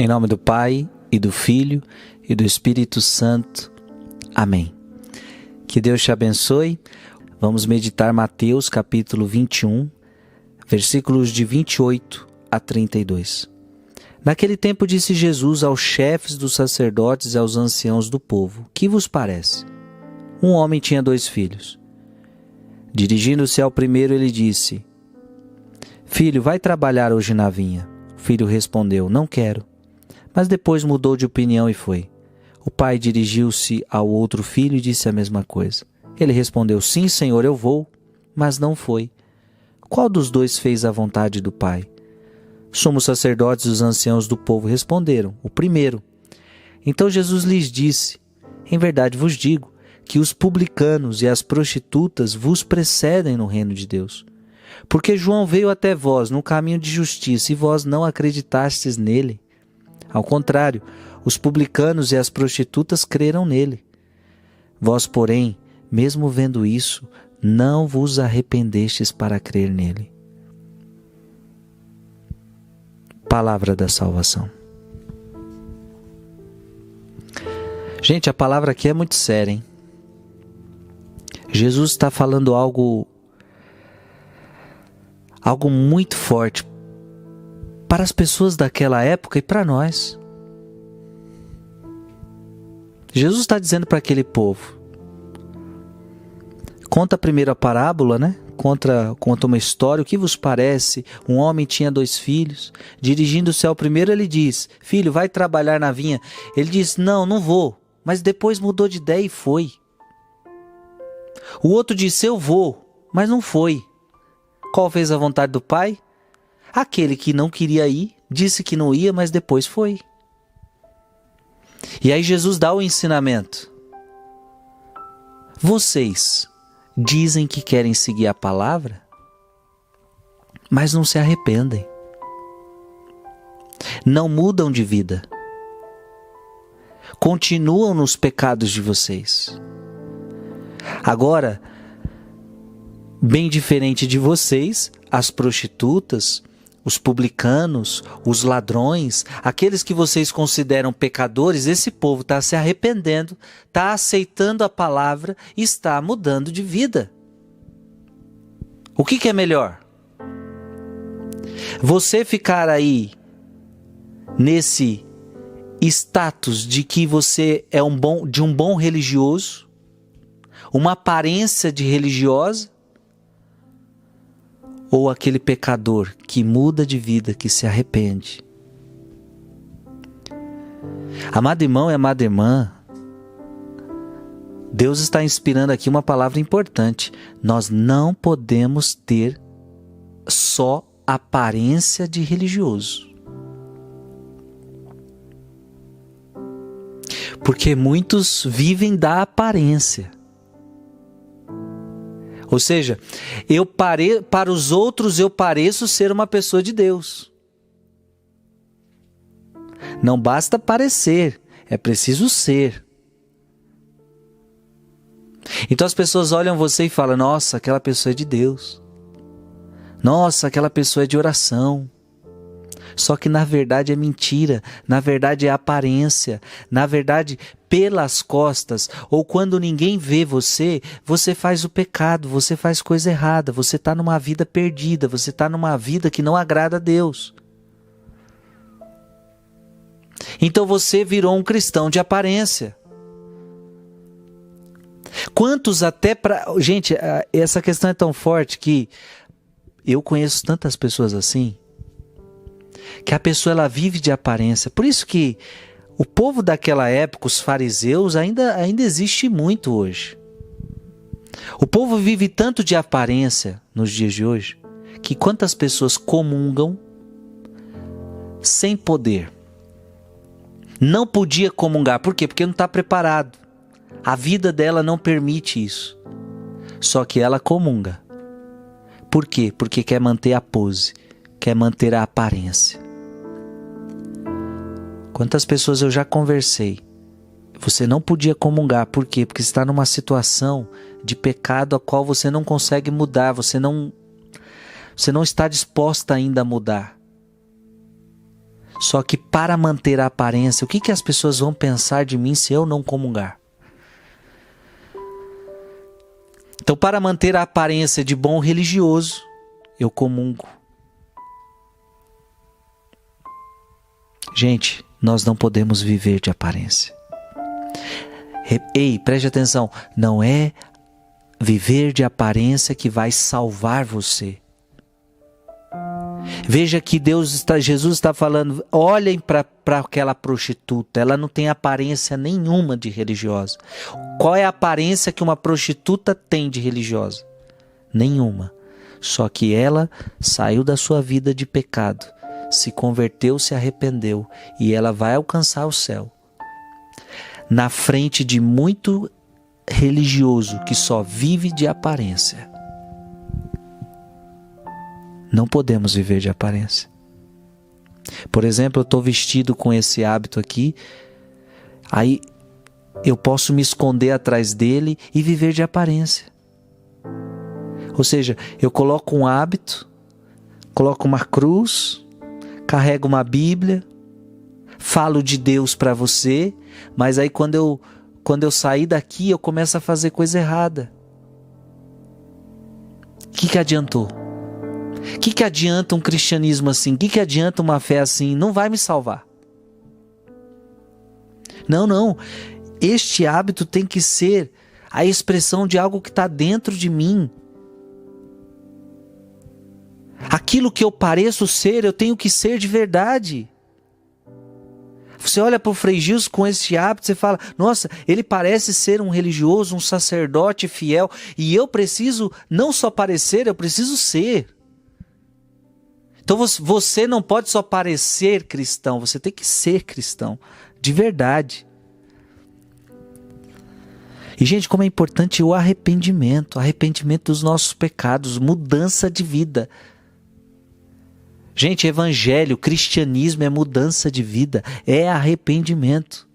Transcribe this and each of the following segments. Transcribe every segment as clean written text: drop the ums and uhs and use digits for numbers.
Em nome do Pai, e do Filho, e do Espírito Santo. Amém. Que Deus te abençoe. Vamos meditar Mateus capítulo 21, versículos de 28 a 32. Naquele tempo disse Jesus aos chefes dos sacerdotes e aos anciãos do povo: Que vos parece? Um homem tinha 2 filhos. Dirigindo-se ao primeiro, ele disse: Filho, vai trabalhar hoje na vinha. O filho respondeu: Não quero. Mas depois mudou de opinião e foi. O pai dirigiu-se ao outro filho e disse a mesma coisa. Ele respondeu: Sim, senhor, eu vou. Mas não foi. Qual dos 2 fez a vontade do pai? Somos sacerdotes e os anciãos do povo responderam: O primeiro. Então Jesus lhes disse: Em verdade vos digo que os publicanos e as prostitutas vos precedem no reino de Deus. Porque João veio até vós no caminho de justiça e vós não acreditastes nele. Ao contrário, os publicanos e as prostitutas creram nele. Vós, porém, mesmo vendo isso, não vos arrependestes para crer nele. Palavra da salvação. Gente, a palavra aqui é muito séria, hein? Jesus está falando algo muito forte para as pessoas daquela época e para nós. Jesus está dizendo para aquele povo. Conta primeiro a parábola, né? Conta uma história. O que vos parece? Um homem tinha 2 filhos. Dirigindo-se ao primeiro, ele diz: Filho, vai trabalhar na vinha. Ele diz: Não vou. Mas depois mudou de ideia e foi. O outro disse: Eu vou. Mas não foi. Qual fez a vontade do pai? Aquele que não queria ir, disse que não ia, mas depois foi. E aí Jesus dá o ensinamento. Vocês dizem que querem seguir a palavra, mas não se arrependem. Não mudam de vida. Continuam nos pecados de vocês. Agora, bem diferente de vocês, as prostitutas, os publicanos, os ladrões, aqueles que vocês consideram pecadores, esse povo está se arrependendo, está aceitando a palavra e está mudando de vida. O que é melhor? Você ficar aí nesse status de que você é de um bom religioso, uma aparência de religiosa, ou aquele pecador que muda de vida, que se arrepende? Amado irmão e amada irmã, Deus está inspirando aqui uma palavra importante. Nós não podemos ter só aparência de religioso. Porque muitos vivem da aparência. Ou seja, para os outros eu pareço ser uma pessoa de Deus. Não basta parecer, é preciso ser. Então as pessoas olham você e falam: Nossa, aquela pessoa é de Deus. Nossa, aquela pessoa é de oração. Só que na verdade é mentira, na verdade é aparência, na verdade pelas costas, ou quando ninguém vê você, você faz o pecado, você faz coisa errada, você está numa vida perdida, você está numa vida que não agrada a Deus. Então você virou um cristão de aparência. Quantos até para... Gente, essa questão é tão forte que eu conheço tantas pessoas assim, que a pessoa ela vive de aparência. Por isso que o povo daquela época, os fariseus, ainda existe muito hoje. O povo vive tanto de aparência nos dias de hoje, que quantas pessoas comungam sem poder. Não podia comungar. Por quê? Porque não está preparado. A vida dela não permite isso. Só que ela comunga. Por quê? Porque quer manter a pose, quer manter a aparência. Quantas pessoas eu já conversei. Você não podia comungar. Por quê? Porque está numa situação de pecado a qual você não consegue mudar. Você não está disposta ainda a mudar. Só que para manter a aparência, o que as pessoas vão pensar de mim se eu não comungar? Então, para manter a aparência de bom religioso, eu comungo. Gente, nós não podemos viver de aparência. Ei, preste atenção, não é viver de aparência que vai salvar você. Veja que Jesus está falando, olhem para aquela prostituta, ela não tem aparência nenhuma de religiosa. Qual é a aparência que uma prostituta tem de religiosa? Nenhuma. Só que ela saiu da sua vida de pecado, se converteu, se arrependeu e ela vai alcançar o céu. Na frente de muito religioso que só vive de aparência. Não podemos viver de aparência. Por exemplo, eu estou vestido com esse hábito aqui, aí eu posso me esconder atrás dele e viver de aparência. Ou seja, eu coloco um hábito, coloco uma cruz, carrego uma Bíblia, falo de Deus para você, mas aí quando eu sair daqui eu começo a fazer coisa errada. O que adiantou? O que adianta um cristianismo assim? O que adianta uma fé assim? Não vai me salvar. Não. Este hábito tem que ser a expressão de algo que está dentro de mim. Aquilo que eu pareço ser, eu tenho que ser de verdade. Você olha para o Frei Gilson com esse hábito, você fala, nossa, ele parece ser um religioso, um sacerdote fiel, e eu preciso não só parecer, eu preciso ser. Então você não pode só parecer cristão, você tem que ser cristão, de verdade. E gente, como é importante o arrependimento dos nossos pecados, mudança de vida. Gente, evangelho, cristianismo é mudança de vida, é arrependimento.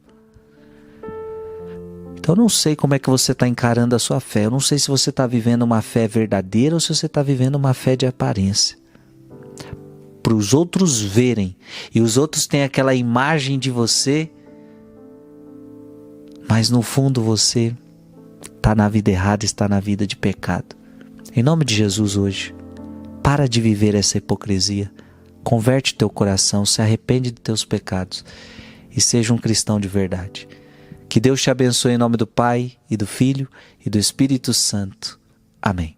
Então eu não sei como é que você está encarando a sua fé, eu não sei se você está vivendo uma fé verdadeira ou se você está vivendo uma fé de aparência. Para os outros verem, e os outros têm aquela imagem de você, mas no fundo você está na vida errada, está na vida de pecado. Em nome de Jesus hoje, para de viver essa hipocrisia, converte teu coração, se arrepende de teus pecados e seja um cristão de verdade. Que Deus te abençoe em nome do Pai, e do Filho, e do Espírito Santo. Amém.